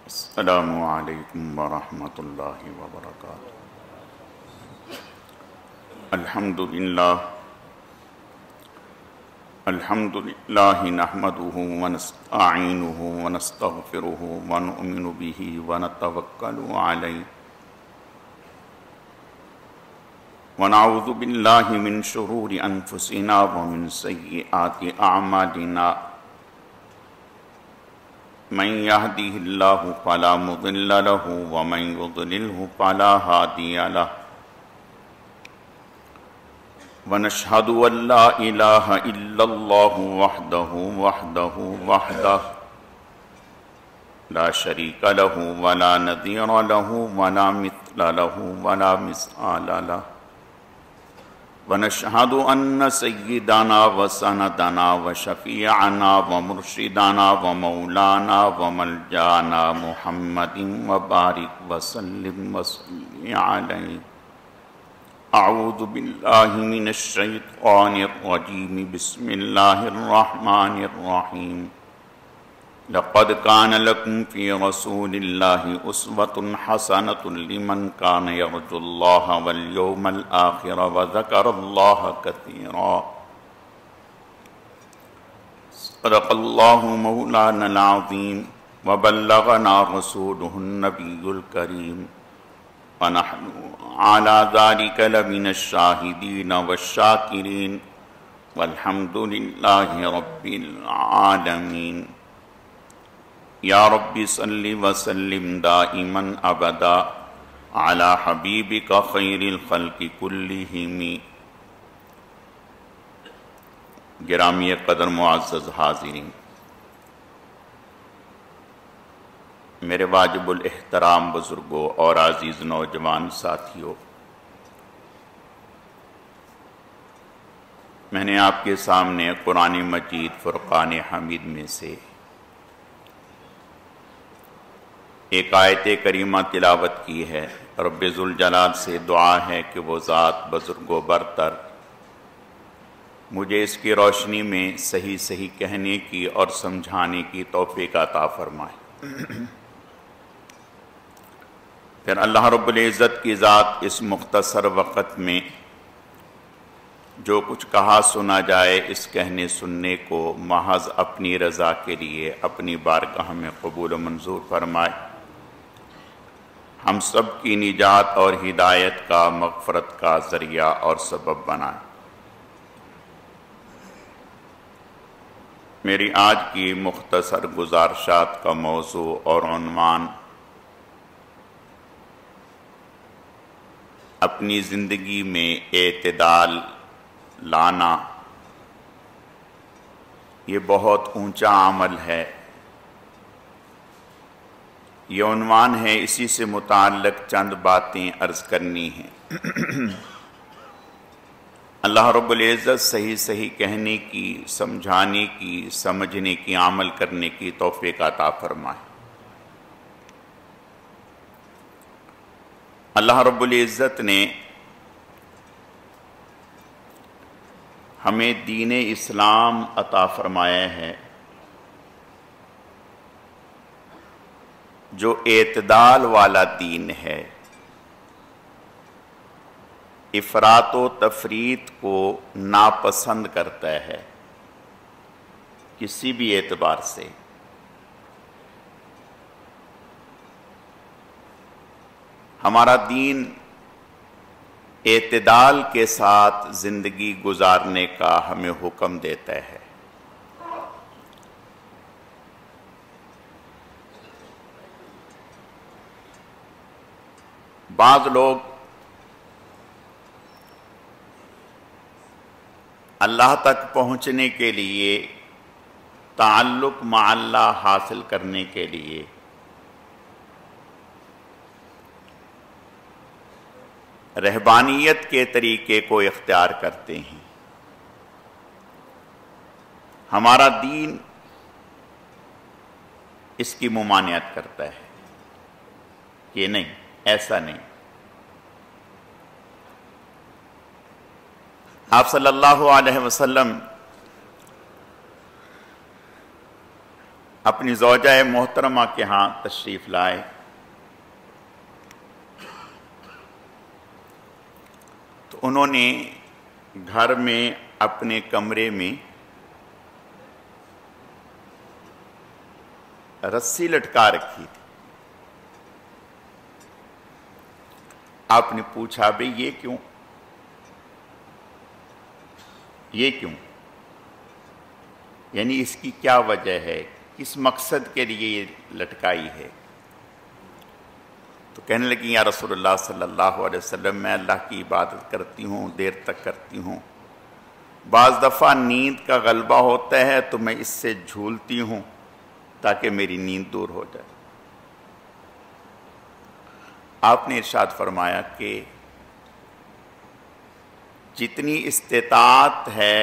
السلام علیکم ورحمۃ اللہ وبرکاتہ۔ الحمد للہ نحمده ونستعینه ونستغفره ونؤمن به ونتوکل علیہ ونعوذ باللہ من شرور انفسنا ومن سیئات اعمالنا من يهده الله فلا مضل له ومن يضلله فلا هادي له ونشهد أن لا إله إلا الله وحده لا شريك له ولا نظير له ولا مثل له ولا مثال له ونشهد أن سيدنا وسندنا وشفيعنا ومرشدنا ومولانا وملجانا محمد وبارك وسلم عليه۔ أعوذ بالله من الشيطان الرجيم، بسم الله الرحمن الرحيم۔ لقد كان لكم في رسول الله أسوة حسنة لمن كان يرجو الله واليوم الآخر وذكر الله كثيرا۔ صدق الله مولانا العظيم وبلغنا رسوله النبي الكريم ونحن على ذلك لمن الشاهدين والشاكرين والحمد لله رب العالمين۔ یا رب صل وسلم دائما ابدا على حبیبک خیر الخلق کلہم۔ گرامی قدر معزز حاضرین، میرے واجب الاحترام بزرگوں اور عزیز نوجوان ساتھیوں، میں نے آپ کے سامنے قرآن مجید فرقان حمید میں سے ایک آیت کریمہ تلاوت کی ہے۔ رب ذوالجلال سے دعا ہے کہ وہ ذات بزرگ و برتر مجھے اس کی روشنی میں صحیح کہنے کی اور سمجھانے کی توفیق عطا فرمائے۔ پھر اللہ رب العزت کی ذات اس مختصر وقت میں جو کچھ کہا سنا جائے، اس کہنے سننے کو محض اپنی رضا کے لیے اپنی بارگاہ میں قبول و منظور فرمائے، ہم سب کی نجات اور ہدایت کا، مغفرت کا ذریعہ اور سبب بنائے۔ میری آج کی مختصر گزارشات کا موضوع اور عنوان اپنی زندگی میں اعتدال لانا۔ یہ بہت اونچا عمل ہے، یہ عنوان ہے، اسی سے متعلق چند باتیں عرض کرنی ہیں۔ اللہ رب العزت صحیح کہنے کی، سمجھانے کی، سمجھنے کی، عمل کرنے کی توفیق عطا فرمائے۔ اللہ رب العزت نے ہمیں دین اسلام عطا فرمایا ہے جو اعتدال والا دین ہے، افراط و تفریط کو ناپسند کرتا ہے کسی بھی اعتبار سے۔ ہمارا دین اعتدال کے ساتھ زندگی گزارنے کا ہمیں حکم دیتا ہے۔ بعض لوگ اللہ تک پہنچنے کے لیے، تعلق مع اللہ حاصل کرنے کے لیے رہبانیت کے طریقے کو اختیار کرتے ہیں۔ ہمارا دین اس کی ممانعت کرتا ہے کہ نہیں، ایسا نہیں۔ آپ صلی اللہ علیہ وسلم اپنی زوجہ محترمہ کے ہاں تشریف لائے. تو انہوں نے گھر میں اپنے کمرے میں رسی لٹکا رکھی تھی. آپ نے پوچھا بھئی یہ کیوں؟ یہ کیوں؟ یعنی اس کی کیا وجہ ہے؟ کس مقصد کے لیے یہ لٹکائی ہے؟ تو کہنے لگی یا رسول اللہ صلی اللہ علیہ وسلم میں اللہ کی عبادت کرتی ہوں، دیر تک کرتی ہوں، بعض دفعہ نیند کا غلبہ ہوتا ہے تو میں اس سے جھولتی ہوں تاکہ میری نیند دور ہو جائے. آپ نے ارشاد فرمایا کہ جتنی استطاعت ہے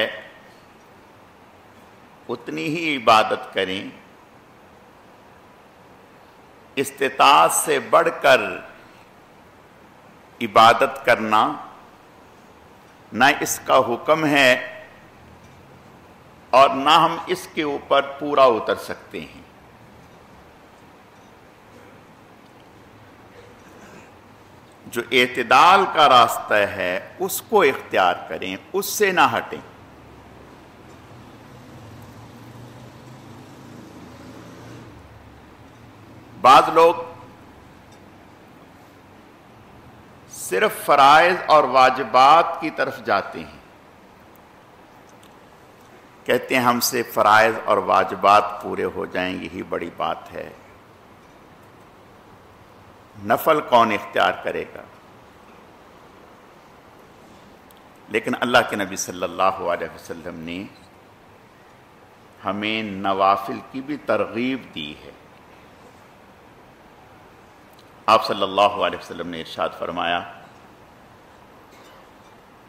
اتنی ہی عبادت کریں، استطاعت سے بڑھ کر عبادت کرنا نہ اس کا حکم ہے اور نہ ہم اس کے اوپر پورا اتر سکتے ہیں. جو اعتدال کا راستہ ہے اس کو اختیار کریں، اس سے نہ ہٹیں. بعض لوگ صرف فرائض اور واجبات کی طرف جاتے ہیں، کہتے ہیں ہم سے فرائض اور واجبات پورے ہو جائیں یہی بڑی بات ہے، نفل کون اختیار کرے گا؟ لیکن اللہ کے نبی صلی اللہ علیہ وسلم نے ہمیں نوافل کی بھی ترغیب دی ہے. آپ صلی اللہ علیہ وسلم نے ارشاد فرمایا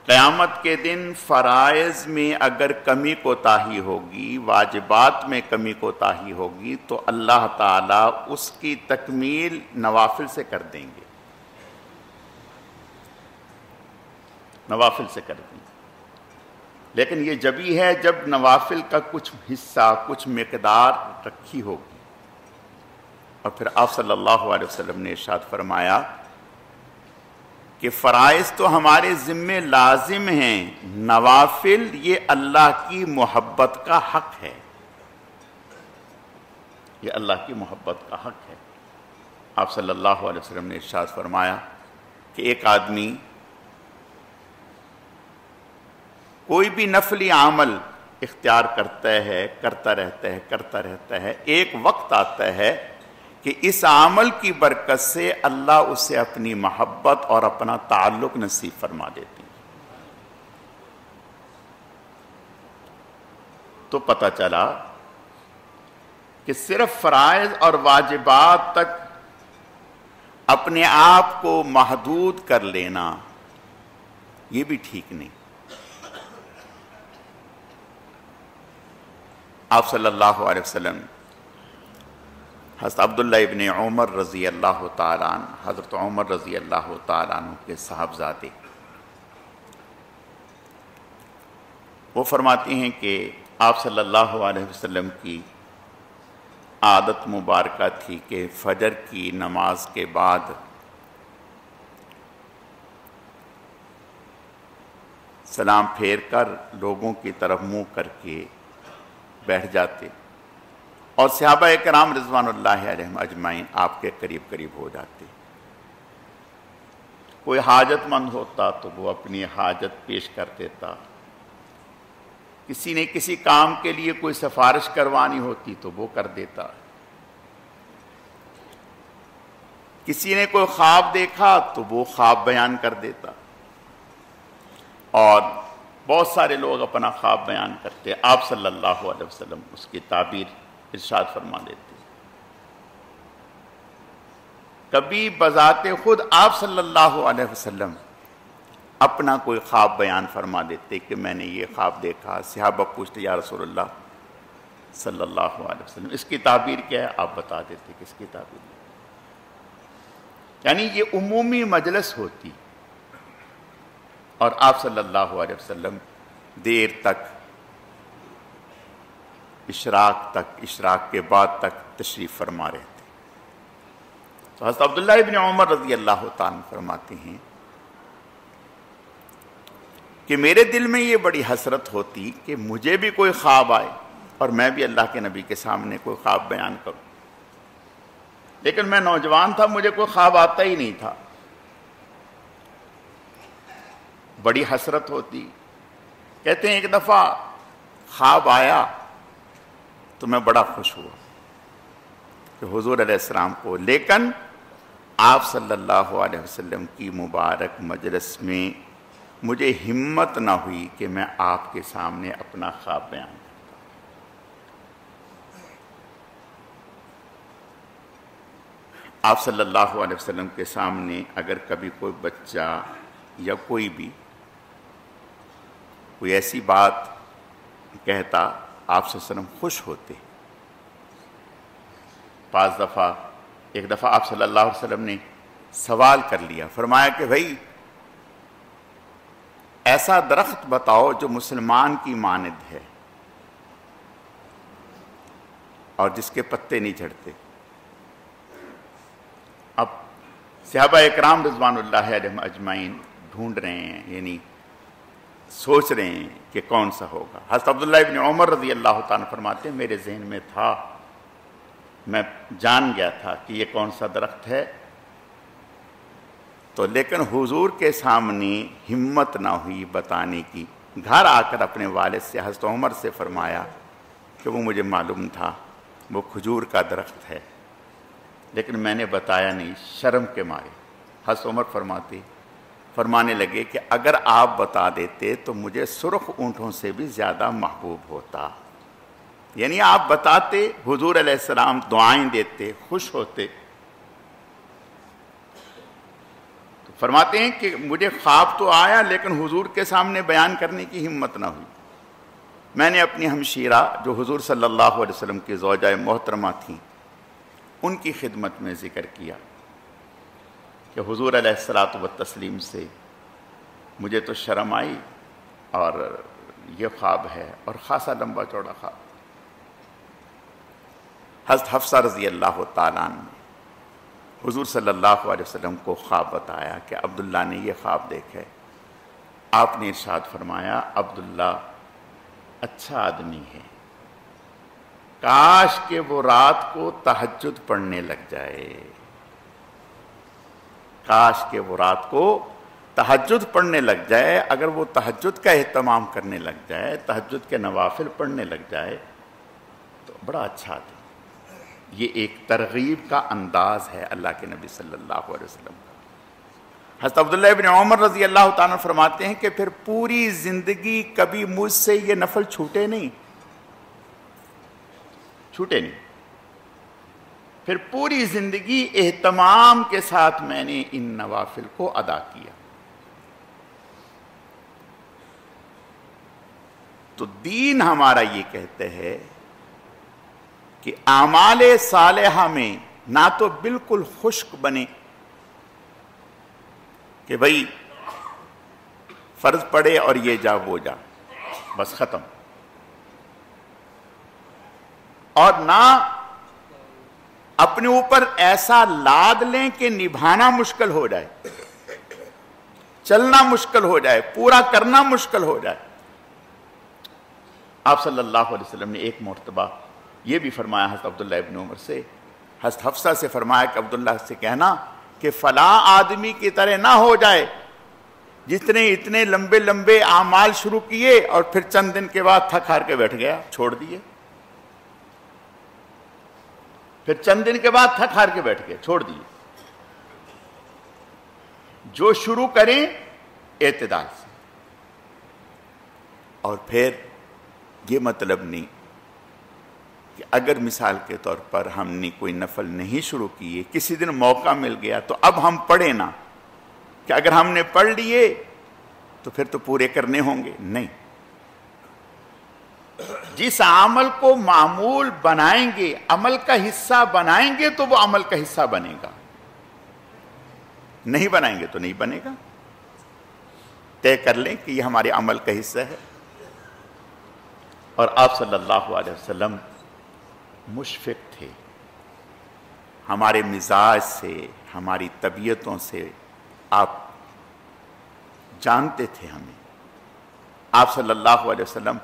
قیامت کے دن فرائض میں اگر کمی کوتاہی ہوگی، واجبات میں کمی کوتاہی ہوگی تو اللہ تعالیٰ اس کی تکمیل نوافل سے کر دیں گے، نوافل سے کر دیں گے. لیکن یہ جبھی ہے جب نوافل کا کچھ حصہ، کچھ مقدار رکھی ہوگی. اور پھر آپ صلی اللہ علیہ وسلم نے ارشاد فرمایا کہ فرائض تو ہمارے ذمے لازم ہیں، نوافل یہ اللہ کی محبت کا حق ہے، یہ اللہ کی محبت کا حق ہے. آپ صلی اللہ علیہ وسلم نے ارشاد فرمایا کہ ایک آدمی کوئی بھی نفلی عمل اختیار کرتا ہے، کرتا رہتا ہے، ایک وقت آتا ہے کہ اس عمل کی برکت سے اللہ اسے اپنی محبت اور اپنا تعلق نصیب فرما دیتے ہیں. تو پتہ چلا کہ صرف فرائض اور واجبات تک اپنے آپ کو محدود کر لینا یہ بھی ٹھیک نہیں. آپ صلی اللہ علیہ وسلم حضرت عبداللہ ابن عمر رضی اللہ تعالیٰ عنہ، حضرت عمر رضی اللہ تعالیٰ عنہ کے صاحبزادے، وہ فرماتے ہیں کہ آپ صلی اللہ علیہ وسلم کی عادت مبارکہ تھی کہ فجر کی نماز کے بعد سلام پھیر کر لوگوں کی طرف منہ کر کے بیٹھ جاتے اور صحابہ کرام رضوان اللہ علیہم اجمعین آپ کے قریب قریب ہو جاتے. کوئی حاجت مند ہوتا تو وہ اپنی حاجت پیش کر دیتا، کسی نے کسی کام کے لیے کوئی سفارش کروانی ہوتی تو وہ کر دیتا، کسی نے کوئی خواب دیکھا تو وہ خواب بیان کر دیتا، اور بہت سارے لوگ اپنا خواب بیان کرتے. آپ صلی اللہ علیہ وسلم اس کی تعبیر ارشاد فرما دیتے. کبھی بذات خود آپ صلی اللہ علیہ وسلم اپنا کوئی خواب بیان فرما دیتے کہ میں نے یہ خواب دیکھا. صحابہ پوچھتے یا رسول اللہ صلی اللہ علیہ وسلم اس کی تعبیر کیا ہے؟ آپ بتا دیتے کہ اس کی تعبیر ہے. یعنی یہ عمومی مجلس ہوتی اور آپ صلی اللہ علیہ وسلم دیر تک اشراق تک، اشراق کے بعد تک تشریف فرما رہے تھے۔ تو حضرت عبداللہ ابن عمر رضی اللہ تعالیٰ عنہ فرماتے ہیں کہ میرے دل میں یہ بڑی حسرت ہوتی کہ مجھے بھی کوئی خواب آئے اور میں بھی اللہ کے نبی کے سامنے کوئی خواب بیان کروں، لیکن میں نوجوان تھا، مجھے کوئی خواب آتا ہی نہیں تھا، بڑی حسرت ہوتی۔ کہتے ہیں ایک دفعہ خواب آیا تو میں بڑا خوش ہوا کہ حضور علیہ السلام کو، لیکن آپ صلی اللہ علیہ وسلم کی مبارک مجلس میں مجھے ہمت نہ ہوئی کہ میں آپ کے سامنے اپنا خواب بیان کروں۔ آپ صلی اللہ علیہ وسلم کے سامنے اگر کبھی کوئی بچہ یا کوئی بھی کوئی ایسی بات کہتا، آپ صلی اللہ علیہ وسلم خوش ہوتے۔ 5 دفعہ، ایک دفعہ آپ صلی اللہ علیہ وسلم نے سوال کر لیا، فرمایا کہ بھائی ایسا درخت بتاؤ جو مسلمان کی مانند ہے اور جس کے پتے نہیں جھڑتے۔ اب صحابہ اکرام رضوان اللہ علیہم اجمعین ڈھونڈ رہے ہیں، یعنی سوچ رہے ہیں کہ کون سا ہوگا۔ حضرت عبداللہ ابن عمر رضی اللہ تعالیٰ فرماتے ہیں میرے ذہن میں تھا، میں جان گیا تھا کہ یہ کون سا درخت ہے، تو لیکن حضور کے سامنے ہمت نہ ہوئی بتانے کی۔ گھر آ کر اپنے والد سے، حضرت عمر سے فرمایا کہ وہ مجھے معلوم تھا وہ کھجور کا درخت ہے، لیکن میں نے بتایا نہیں شرم کے مارے۔ حضرت عمر فرمانے لگے کہ اگر آپ بتا دیتے تو مجھے سرخ اونٹوں سے بھی زیادہ محبوب ہوتا، یعنی آپ بتاتے، حضور علیہ السلام دعائیں دیتے، خوش ہوتے۔ تو فرماتے ہیں کہ مجھے خواب تو آیا لیکن حضور کے سامنے بیان کرنے کی ہمت نہ ہوئی۔ میں نے اپنی ہمشیرہ جو حضور صلی اللہ علیہ وسلم کی زوجہ محترمہ تھیں ان کی خدمت میں ذکر کیا کہ حضور علیہ الصلاۃ والتسلیم سے مجھے تو شرم آئی اور یہ خواب ہے، اور خاصا لمبا چوڑا خواب۔ حضرت حفصہ رضی اللہ تعالیٰ عنہ نے حضور صلی اللہ علیہ وسلم کو خواب بتایا کہ عبداللہ نے یہ خواب دیکھا ہے۔ آپ نے ارشاد فرمایا عبداللہ اچھا آدمی ہے، کاش کہ وہ رات کو تہجد پڑھنے لگ جائے، کاش کہ وہ رات کو تہجد پڑھنے لگ جائے۔ اگر وہ تہجد کا اہتمام کرنے لگ جائے، تہجد کے نوافل پڑھنے لگ جائے تو بڑا اچھا آدمی۔ یہ ایک ترغیب کا انداز ہے اللہ کے نبی صلی اللہ علیہ وسلم کا۔ حضرت عبداللہ ابن عمر رضی اللہ تعالیٰ فرماتے ہیں کہ پھر پوری زندگی کبھی مجھ سے یہ نفل چھوٹے نہیں، پھر پوری زندگی اہتمام کے ساتھ میں نے ان نوافل کو ادا کیا۔ تو دین ہمارا یہ کہتے ہیں کہ اعمال صالحہ میں نہ تو بالکل خشک بنے کہ بھئی فرض پڑے اور یہ جا وہ جا بس ختم، اور نہ اپنے اوپر ایسا لاد لیں کہ نبھانا مشکل ہو جائے، چلنا مشکل ہو جائے، پورا کرنا مشکل ہو جائے۔ آپ صلی اللہ علیہ وسلم نے ایک مرتبہ یہ بھی فرمایا حضرت عبداللہ ابن عمر سے، حضرت حفصہ سے فرمایا کہ عبداللہ سے کہنا کہ فلاں آدمی کی طرح نہ ہو جائے جس نے اتنے لمبے لمبے اعمال شروع کیے اور پھر چند دن کے بعد تھک ہار کے بیٹھ گیا، چھوڑ دیے، پھر چند دن کے بعد تھک ہار کے بیٹھ گئے، چھوڑ دیے۔ جو شروع کریں اعتدال سے، اور پھر یہ مطلب نہیں کہ اگر مثال کے طور پر ہم نے کوئی نفل نہیں شروع کیے، کسی دن موقع مل گیا تو اب ہم پڑھیں نا، کہ اگر ہم نے پڑھ لیے تو پھر تو پورے کرنے ہوں گے، نہیں۔ جس عمل کو معمول بنائیں گے، عمل کا حصہ بنائیں گے تو وہ عمل کا حصہ بنے گا، نہیں بنائیں گے تو نہیں بنے گا۔ طے کر لیں کہ یہ ہمارے عمل کا حصہ ہے۔ اور آپ صلی اللہ علیہ وسلم مشفق تھے، ہمارے مزاج سے، ہماری طبیعتوں سے آپ جانتے تھے ہمیں۔ آپ صلی اللہ علیہ وسلم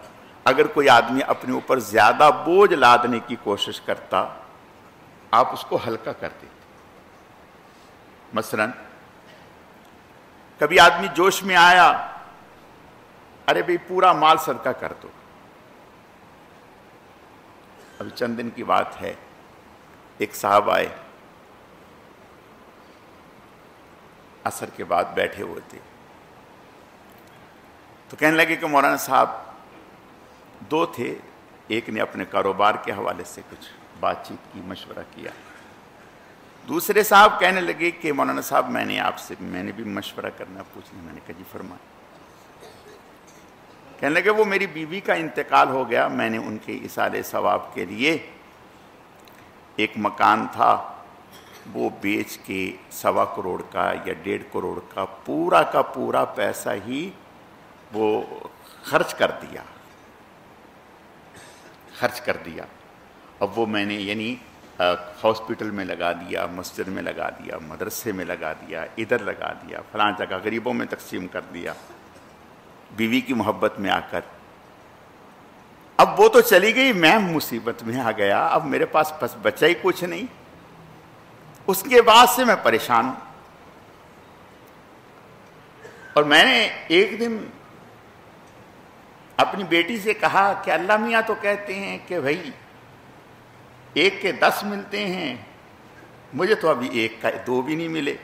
اگر کوئی آدمی اپنے اوپر زیادہ بوجھ لادنے کی کوشش کرتا، آپ اس کو ہلکا کر دیتے۔ مثلا کبھی آدمی جوش میں آیا، ارے بھئی پورا مال صدقہ کر دو۔ ابھی چند دن کی بات ہے، ایک صاحب آئے، عصر کے بعد بیٹھے ہوئے تھے، تو کہنے لگے کہ مولانا صاحب، دو تھے، ایک نے اپنے کاروبار کے حوالے سے کچھ بات چیت کی، مشورہ کیا، دوسرے صاحب کہنے لگے کہ مولانا صاحب میں نے بھی مشورہ کرنا پوچھنا۔ میں نے کہا جی فرمائیں۔ کہنے لگے وہ میری بیوی کا انتقال ہو گیا، میں نے ان کے ایصال ثواب کے لیے ایک مکان تھا وہ بیچ کے 1.25 کروڑ کا یا 1.5 کروڑ کا پورا پیسہ ہی وہ خرچ کر دیا۔ اب وہ میں نے یعنی ہاسپٹل میں لگا دیا، مسجد میں لگا دیا، مدرسے میں لگا دیا، ادھر لگا دیا، فلاں جگہ غریبوں میں تقسیم کر دیا، بیوی کی محبت میں آ کر۔ اب وہ تو چلی گئی، میں مصیبت میں آ گیا، اب میرے پاس بس بچا ہی کچھ نہیں۔ اس کے بعد سے میں پریشان ہوں، اور میں نے ایک دن اپنی بیٹی سے کہا کہ اللہ میاں تو کہتے ہیں کہ بھائی 1 کے 10 ملتے ہیں، مجھے تو ابھی 1 کا 2 بھی نہیں ملے۔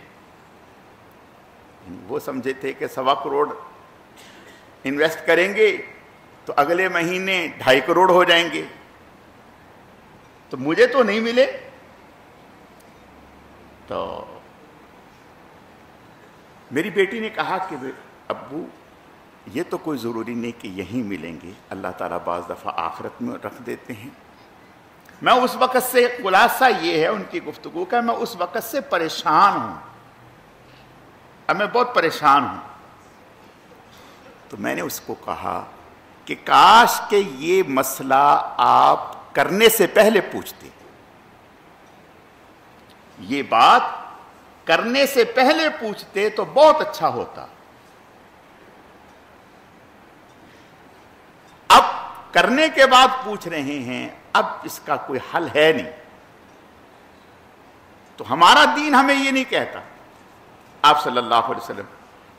وہ سمجھے تھے کہ 1.25 کروڑ انویسٹ کریں گے تو اگلے مہینے 2.5 کروڑ ہو جائیں گے، تو مجھے تو نہیں ملے۔ تو میری بیٹی نے کہا کہ ابو یہ تو کوئی ضروری نہیں کہ یہیں ملیں گے، اللہ تعالیٰ بعض دفعہ آخرت میں رکھ دیتے ہیں۔ میں اس وقت سے، خلاصہ یہ ہے ان کی گفتگو کا، میں اس وقت سے پریشان ہوں، اب میں بہت پریشان ہوں۔ تو میں نے اس کو کہا کہ کاش کہ یہ مسئلہ آپ کرنے سے پہلے پوچھتے، یہ بات کرنے سے پہلے پوچھتے تو بہت اچھا ہوتا۔ اب کرنے کے بعد پوچھ رہے ہیں، اب اس کا کوئی حل ہے نہیں۔ تو ہمارا دین ہمیں یہ نہیں کہتا۔ آپ صلی اللہ علیہ وسلم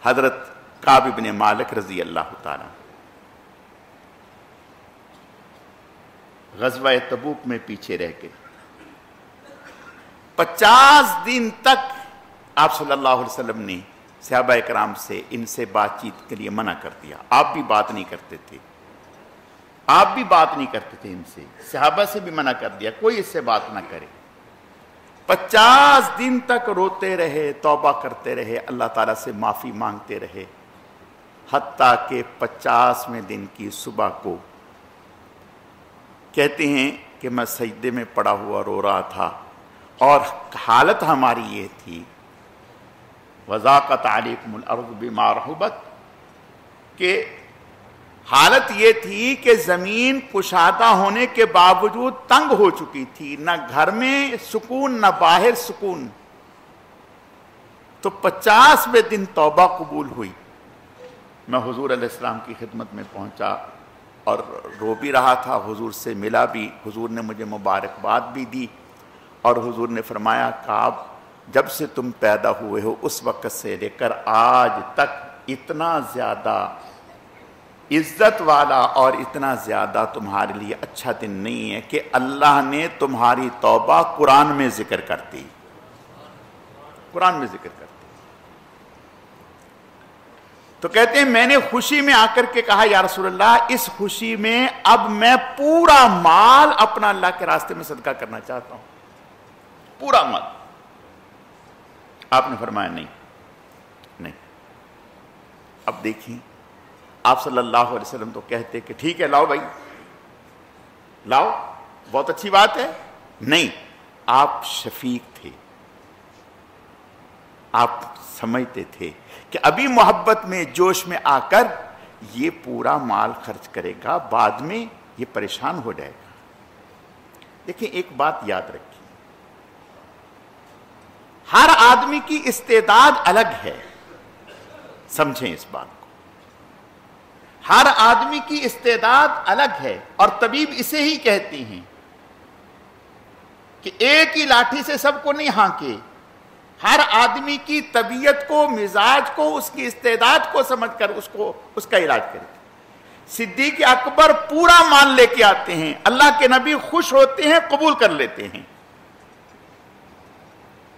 حضرت کعب بن مالک رضی اللہ تعالیٰ غزوہ تبوک میں پیچھے رہ کے 50 دن تک آپ صلی اللہ علیہ وسلم نے صحابہ کرام سے ان سے بات چیت کے لیے منع کر دیا۔ آپ بھی بات نہیں کرتے تھے، ان سے، صحابہ سے بھی منع کر دیا، کوئی اس سے بات نہ کرے۔ 50 دن تک روتے رہے، توبہ کرتے رہے، اللہ تعالیٰ سے معافی مانگتے رہے، حتیٰ کہ 50ویں دن کی صبح کو کہتے ہیں کہ میں سجدے میں پڑا ہوا رو رہا تھا، اور حالت ہماری یہ تھی وَضَاقَتْ عَلَيْكُمُ الْأَرْضُ بِمَا رَحُبَتْ، کہ حالت یہ تھی کہ زمین کشادہ ہونے کے باوجود تنگ ہو چکی تھی، نہ گھر میں سکون نہ باہر سکون۔ تو 50ویں دن توبہ قبول ہوئی۔ میں حضور علیہ السلام کی خدمت میں پہنچا اور رو بھی رہا تھا، حضور سے ملا بھی، حضور نے مجھے مبارکباد بھی دی، اور حضور نے فرمایا کعب جب سے تم پیدا ہوئے ہو اس وقت سے لے کر آج تک اتنا زیادہ عزت والا اور اتنا زیادہ تمہارے لیے اچھا دن نہیں ہے کہ اللہ نے تمہاری توبہ قرآن میں ذکر کرتی، قرآن میں ذکر کرتی۔ تو کہتے ہیں میں نے خوشی میں آ کر کے کہا یا رسول اللہ اس خوشی میں اب میں پورا مال اپنا اللہ کے راستے میں صدقہ کرنا چاہتا ہوں، پورا مال۔ آپ نے فرمایا نہیں۔ اب دیکھیں آپ صلی اللہ علیہ وسلم تو کہتے کہ ٹھیک ہے لاؤ بھائی لاؤ، بہت اچھی بات ہے۔ نہیں، آپ شفیق تھے، آپ سمجھتے تھے کہ ابھی محبت میں جوش میں آ کر یہ پورا مال خرچ کرے گا، بعد میں یہ پریشان ہو جائے گا۔ دیکھیں ایک بات یاد رکھیں، ہر آدمی کی استعداد الگ ہے، سمجھیں اس بات کو، ہر آدمی کی استعداد الگ ہے، اور طبیب اسے ہی کہتے ہیں کہ ایک ہی لاٹھی سے سب کو نہیں ہانکے، ہر آدمی کی طبیعت کو، مزاج کو، اس کی استعداد کو سمجھ کر اس کا علاج کرے۔ صدیق اکبر پورا مال لے کے آتے ہیں، اللہ کے نبی خوش ہوتے ہیں، قبول کر لیتے ہیں،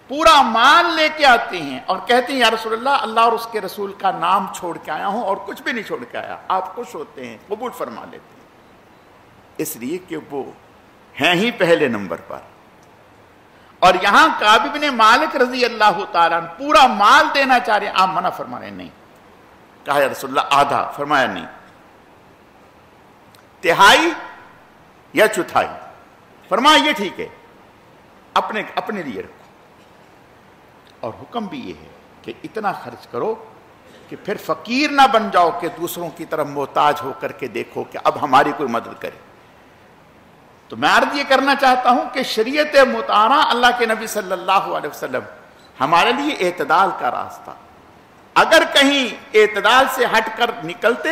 پورا مال لے کے آتے ہیں اور کہتے ہیں یا رسول اللہ اور اس کے رسول کا نام چھوڑ کے آیا ہوں اور کچھ بھی نہیں چھوڑ کے آیا۔ آپ خوش ہوتے ہیں، قبول فرما لیتے ہیں، اس لیے کہ وہ ہیں ہی پہلے نمبر پر۔ اور یہاں کعب بن مالک رضی اللہ تعالیٰ عنہ پورا مال دینا چاہ رہے ہیں، آپ منع فرما رہے ہیں، نہیں۔ کہا یا رسول اللہ آدھا، فرمایا نہیں، تہائی یا چوتھائی، فرمایا یہ ٹھیک ہے، اپنے لیے رکھو۔ اور حکم بھی یہ ہے کہ اتنا خرچ کرو کہ پھر فقیر نہ بن جاؤ کہ دوسروں کی طرف محتاج ہو کر کے دیکھو کہ اب ہماری کوئی مدد کرے۔ تو میں عرض یہ کرنا چاہتا ہوں کہ شریعت مطہرہ اللہ کے نبی صلی اللہ علیہ وسلم ہمارے لیے اعتدال کا راستہ، اگر کہیں اعتدال سے ہٹ کر نکلتے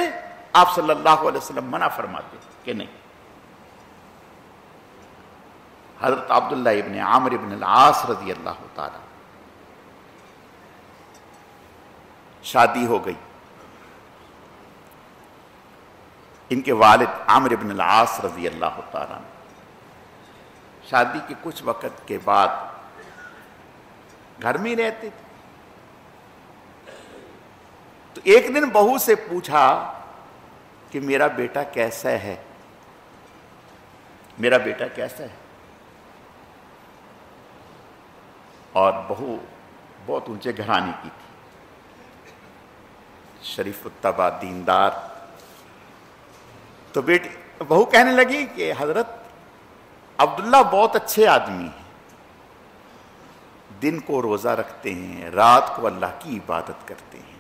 آپ صلی اللہ علیہ وسلم منع فرماتے کہ نہیں۔ حضرت عبداللہ ابن عامر ابن العاص رضی اللہ تعالی شادی ہو گئی، ان کے والد عامر ابن العاص رضی اللہ تعالیٰ شادی کے کچھ وقت کے بعد گھر میں رہتے تھے، تو ایک دن بہو سے پوچھا کہ میرا بیٹا کیسا ہے، میرا بیٹا کیسا ہے؟ اور بہو بہت اونچے گھرانے کی تھی، شریف الطبع، دیندار۔ تو بہو کہنے لگی کہ حضرت عبداللہ بہت اچھے آدمی ہیں، دن کو روزہ رکھتے ہیں، رات کو اللہ کی عبادت کرتے ہیں،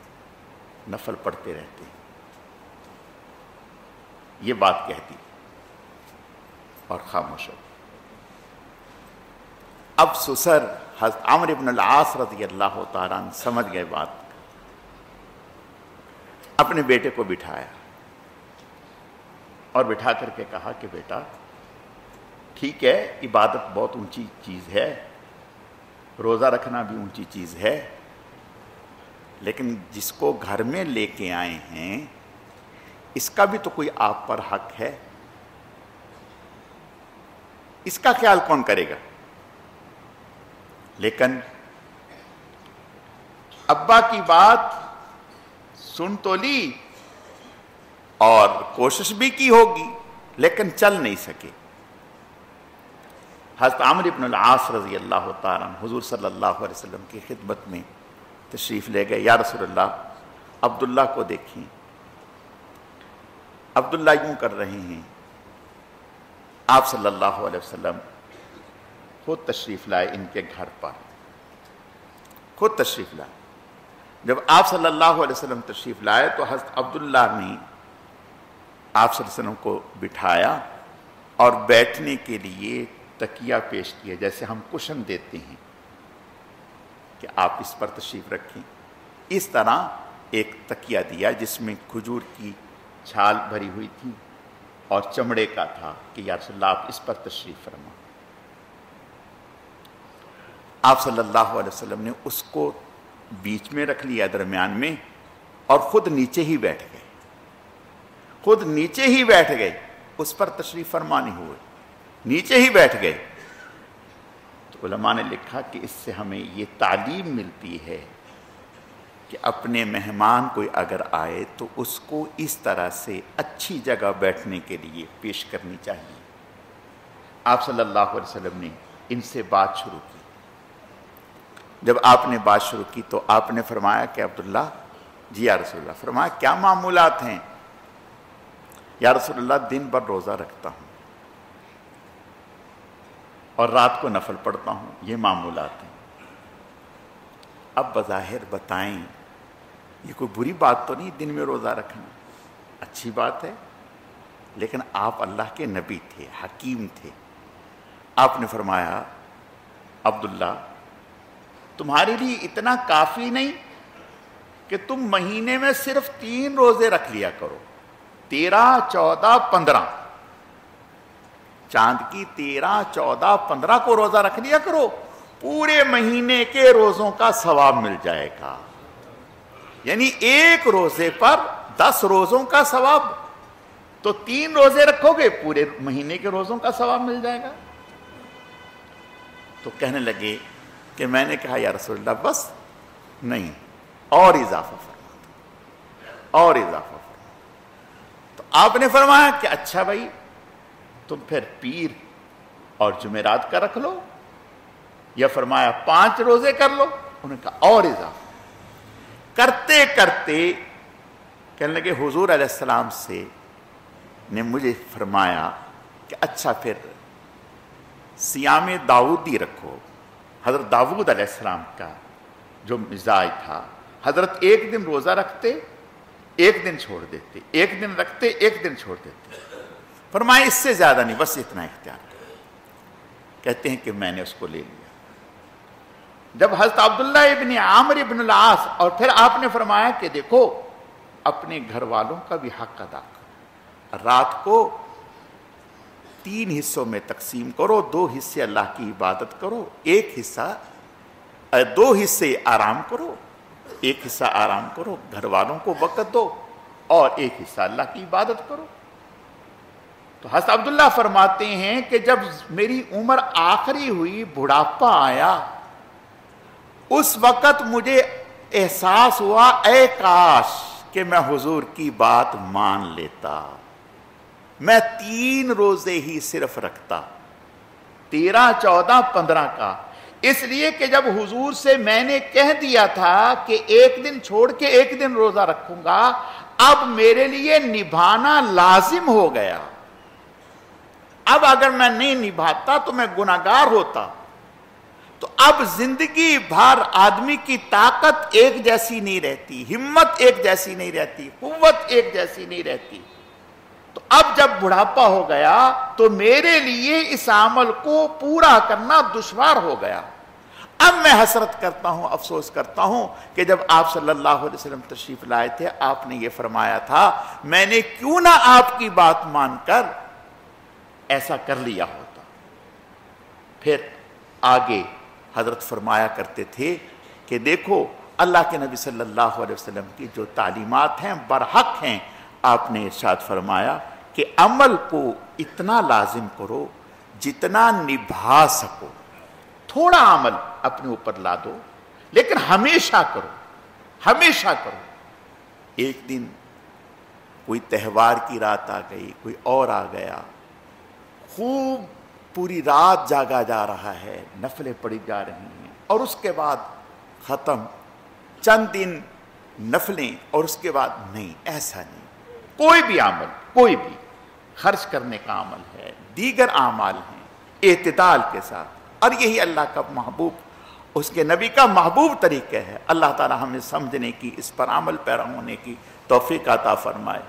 نفل پڑھتے رہتے ہیں، یہ بات کہتی اور خاموش ہو۔ اب سسر حضرت عامر ابن العاص رضی اللہ تعالیٰ عنہ سمجھ گئے بات، اپنے بیٹے کو بٹھایا اور بٹھا کر کے کہا کہ بیٹا ٹھیک ہے، عبادت بہت اونچی چیز ہے، روزہ رکھنا بھی اونچی چیز ہے، لیکن جس کو گھر میں لے کے آئے ہیں اس کا بھی تو کوئی آپ پر حق ہے، اس کا خیال کون کرے گا؟ لیکن ابا کی بات سن تو لی اور کوشش بھی کی ہوگی لیکن چل نہیں سکے۔ حضرت عامر ابن العاص رضی اللہ تعالیٰ عنہ حضور صلی اللہ علیہ وسلم کی خدمت میں تشریف لے گئے۔ یا رسول اللہ عبداللہ کو دیکھیں، عبداللہ یوں کر رہے ہیں۔ آپ صلی اللہ علیہ وسلم خود تشریف لائے ان کے گھر پر، خود تشریف لائے۔ جب آپ صلی اللہ علیہ وسلم تشریف لائے تو حضرت عبداللہ نے آپ صلی اللہ علیہ وسلم کو بٹھایا اور بیٹھنے کے لیے تکیہ پیش کیا، جیسے ہم کشن دیتے ہیں کہ آپ اس پر تشریف رکھیں، اس طرح ایک تکیہ دیا جس میں کھجور کی چھال بھری ہوئی تھی اور چمڑے کا تھا کہ یا رسول اللہ آپ اس پر تشریف فرما۔ آپ صلی اللہ علیہ وسلم نے اس کو بیچ میں رکھ لیا، درمیان میں، اور خود نیچے ہی بیٹھ گئے، خود نیچے ہی بیٹھ گئے، اس پر تشریف فرما نہیں ہوئے، نیچے ہی بیٹھ گئے۔ تو علماء نے لکھا کہ اس سے ہمیں یہ تعلیم ملتی ہے کہ اپنے مہمان کوئی اگر آئے تو اس کو اس طرح سے اچھی جگہ بیٹھنے کے لیے پیش کرنی چاہیے۔ آپ صلی اللہ علیہ وسلم نے ان سے بات شروع کی۔ جب آپ نے بات شروع کی تو آپ نے فرمایا کہ عبداللہ، جی یا رسول اللہ، فرمایا کیا معمولات ہیں؟ یا رسول اللہ دن بھر روزہ رکھتا ہوں اور رات کو نفل پڑھتا ہوں، یہ معمولات ہیں۔ اب بظاہر بتائیں یہ کوئی بری بات تو نہیں، دن میں روزہ رکھنا اچھی بات ہے، لیکن آپ اللہ کے نبی تھے، حکیم تھے. آپ نے فرمایا عبداللہ تمہارے لیے اتنا کافی نہیں کہ تم مہینے میں صرف 3 روزے رکھ لیا کرو، 13، 14، 15. چاند کی 13، 14، 15 کو روزہ رکھ لیا کرو، پورے مہینے کے روزوں کا ثواب مل جائے گا. یعنی ایک روزے پر 10 روزوں کا ثواب. تو 3 روزے رکھو گے پورے مہینے کے روزوں کا ثواب مل جائے گا. تو کہنے لگے کہ میں نے کہا یا رسول اللہ بس نہیں، اور اضافہ فرما دو، اور اضافہ فرما. تو آپ نے فرمایا کہ اچھا بھائی تم پھر پیر اور جمعرات کا رکھ لو، یا فرمایا 5 روزے کر لو. انہوں نے کہا اور اضافہ. کرتے کرتے کہنے لگے حضور علیہ السلام سے نے مجھے فرمایا کہ اچھا پھر صیام داؤدی رکھو. حضرت داؤد علیہ السلام کا جو مزاج تھا، حضرت ایک دن روزہ رکھتے، ایک دن چھوڑ دیتے، ایک دن رکھتے، ایک دن چھوڑ دیتے. فرمایا اس سے زیادہ نہیں، بس اتنا اختیار کرو. کہتے ہیں کہ میں نے اس کو لے لیا. جب حضرت عبداللہ ابن عامر ابن العاص، اور پھر آپ نے فرمایا کہ دیکھو اپنے گھر والوں کا بھی حق ادا کرو، رات کو 3 حصوں میں تقسیم کرو، 2 حصے اللہ کی عبادت کرو، 2 حصے آرام کرو، 1 حصہ آرام کرو، گھر والوں کو وقت دو، اور 1 حصہ اللہ کی عبادت کرو. تو حضرت عبداللہ فرماتے ہیں کہ جب میری عمر آخری ہوئی، بڑھاپا آیا، اس وقت مجھے احساس ہوا اے کاش کہ میں حضور کی بات مان لیتا، میں 3 روزے ہی صرف رکھتا، 13، 14، 15 کا. اس لیے کہ جب حضور سے میں نے کہہ دیا تھا کہ ایک دن چھوڑ کے ایک دن روزہ رکھوں گا، اب میرے لیے نبھانا لازم ہو گیا. اب اگر میں نہیں نبھاتا تو میں گناہگار ہوتا. تو اب زندگی بھر آدمی کی طاقت ایک جیسی نہیں رہتی، ہمت ایک جیسی نہیں رہتی، قوت ایک جیسی نہیں رہتی. تو اب جب بڑھاپا ہو گیا تو میرے لیے اس عمل کو پورا کرنا دشوار ہو گیا. اب میں حسرت کرتا ہوں، افسوس کرتا ہوں کہ جب آپ صلی اللہ علیہ وسلم تشریف لائے تھے، آپ نے یہ فرمایا تھا میں نے کیوں نہ آپ کی بات مان کر ایسا کر لیا ہوتا. پھر آگے حضرت فرمایا کرتے تھے کہ دیکھو اللہ کے نبی صلی اللہ علیہ وسلم کی جو تعلیمات ہیں برحق ہیں. آپ نے ارشاد فرمایا کہ عمل کو اتنا لازم کرو جتنا نبھا سکو. تھوڑا عمل اپنے اوپر لا دو لیکن ہمیشہ کرو، ہمیشہ کرو. ایک دن کوئی تہوار کی رات آ گئی، کوئی اور آ گیا، خوب پوری رات جاگا جا رہا ہے، نفلیں پڑھی جا رہی ہیں، اور اس کے بعد ختم. چند دن نفلیں اور اس کے بعد نہیں. ایسا نہیں. کوئی بھی عمل، کوئی بھی خرچ کرنے کا عمل ہے، دیگر اعمال ہیں، اعتدال کے ساتھ. اور یہی اللہ کا محبوب، اس کے نبی کا محبوب طریقہ ہے. اللہ تعالی ہمیں سمجھنے کی، اس پر عمل پیرا ہونے کی توفیق عطا فرمائے.